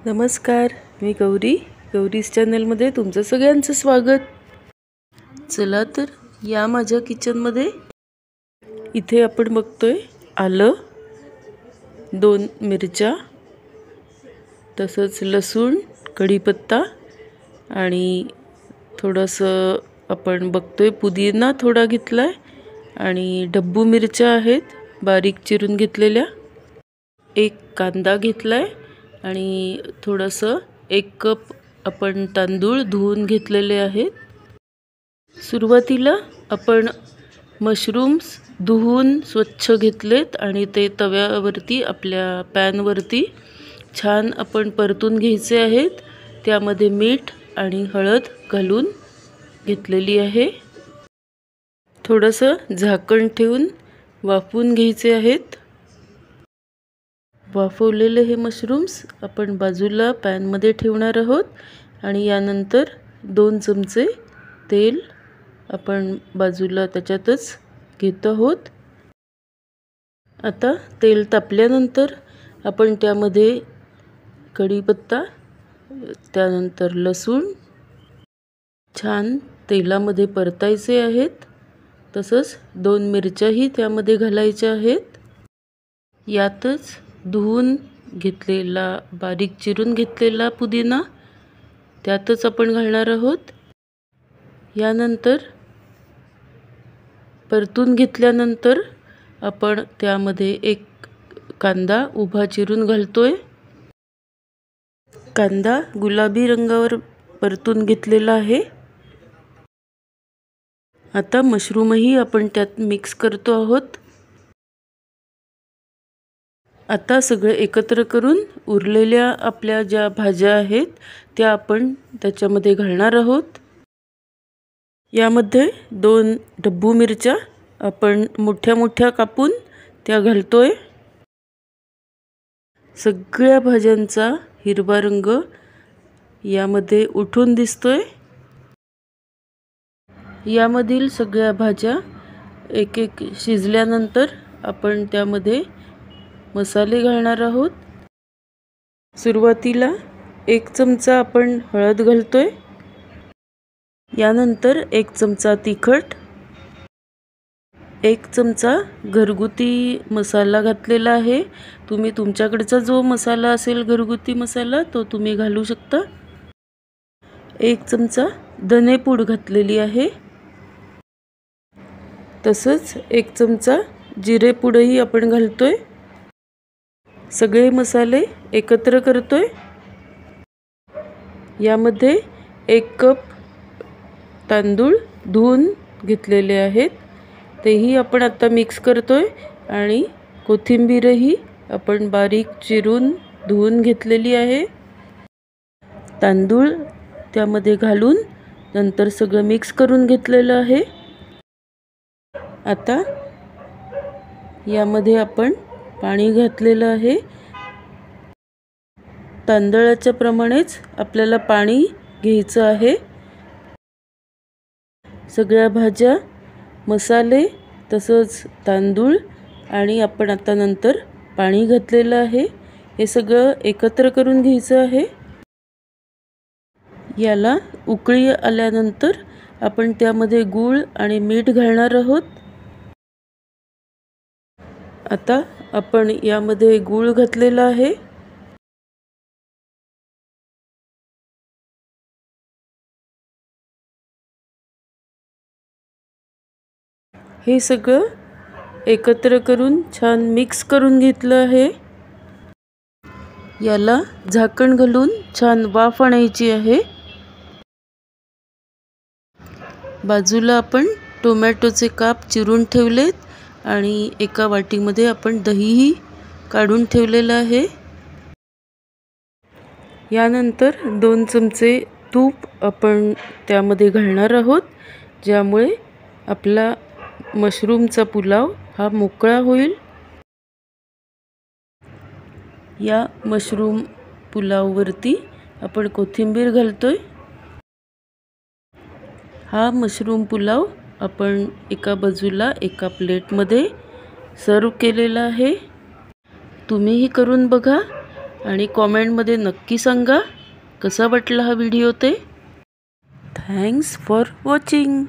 नमस्कार, मी गौरीज चॅनलमध्ये तुमचं सगळ्यांचं स्वागत। चला तर या माझ्या किचनमध्ये इथे आपण बघतोय आलं, 2 मिरच्या, तसंच लसूण, कढीपत्ता आणि थोडंसं आपण बघतोय पुदिना थोडा घेतलाय आणि ढब्बू मिरच्या आहेत बारीक चिरून घेतलेल्या, 1 कांदा घेतलाय आणि थोडंसं 1 कप आपण तांदूळ धुवून घेतलेले आहेत। सुरुवातीला आपण मशरूम्स धुवून स्वच्छ घेतलेत आणि ते तव्यावरती आपल्या पॅनवरती छान आपण परतून घ्यायचे आहेत। त्यामध्ये मीठ आणि हळद घालून घेतलेली आहे। थोडंसं झाकण ठेवून वाफवून घ्यायचे आहेत। वाफवलेले हे मशरूम्स आपण बाजूला पॅनमध्ये ठेवणार आहोत आणि यानंतर 2 चमचे तेल आपण बाजूला त्याच्यातच घेत आहोत। आता तेल तापल्यानंतर आपण त्यामध्ये कढीपत्ता, त्यानंतर लसूण छान तेलामध्ये परतायचे आहेत। तसंच 2 मिरच्याही त्यामध्ये घालायच्या आहेत। यातच धुवून घेतलेला बारीक चिरून घेतलेला पुदिना त्यातच आपण घालणार आहोत। यानंतर परतून घेतल्यानंतर आपण त्यामध्ये 1 कांदा उभा चिरून घालतोय। कांदा गुलाबी रंगावर परतून घेतलेला आहे। आता मशरूमही आपण त्यात मिक्स करतो आहोत। आता सगळे एकत्र करून उरलेल्या आपल्या ज्या भाज्या आहेत त्या आपण त्याच्यामध्ये घालणार आहोत। यामध्ये 2 ढब्बू मिरच्या आपण मोठ्या कापून त्या घालतोय। सगळ्या भाज्यांचा हिरवा रंग यामध्ये उठून दिसतोय। यामधील सगळ्या भाज्या एक शिजल्यानंतर आपण त्यामध्ये मसाले घालणार आहोत। सुरुवातीला 1 चमचा आपण हळद घालतोय। यानंतर 1 चमचा तिखट, 1 चमचा घरगुती मसाला घातलेला आहे। तुम्ही तुमच्याकडचा जो मसाला असेल घरगुती मसाला तो तुम्ही घालू शकता। 1 चमचा धनेपूड घातलेली आहे। तसंच 1 चमचा जिरेपूडही आपण घालतोय। सगळे मसाले एकत्र करतोय। यामध्ये 1 कप तांदूळ धुवून घेतलेले आहेत तेही आपण आता मिक्स करतोय आणि कोथिंबीरही आपण बारीक चिरून धुवून घेतलेली आहे। तांदूळ त्यामध्ये घालून नंतर सगळं मिक्स करून घेतलेलं आहे। आता यामध्ये आपण पाणी घातलेलं आहे। तांदळाच्या प्रमाणेच आपल्याला पाणी घ्यायचं आहे। सगळ्या भाज्या, मसाले, तसंच तांदूळ आणि आपण आता नंतर पाणी घातलेलं आहे हे सगळं एकत्र करून घ्यायचं आहे। याला उकळी आल्यानंतर आपण त्यामध्ये गूळ आणि मीठ घालणार आहोत। आता आपण यामध्ये गूळ घातलेला आहे। हे सगळं एकत्र करून छान मिक्स करून घेतलं आहे। याला झाकण घालून छान वाफ आणायची आहे। बाजूला आपण टोमॅटोचे काप चिरून ठेवलेत आणि एका वाटीमध्ये आपण दहीही काढून ठेवलेलं आहे। यानंतर 2 चमचे तूप आपण त्यामध्ये घालणार आहोत, ज्यामुळे आपला मशरूमचा पुलाव हा मोकळा होईल। या मशरूम पुलाववरती आपण कोथिंबीर घालतोय। हा मशरूम पुलाव आपण एका बाजूला एका प्लेटमध्ये सर्व केलेला आहे। तुम्हीही करून बघा आणि कॉमेंटमध्ये नक्की सांगा कसा वाटला हा व्हिडिओ ते. Thanks for watching.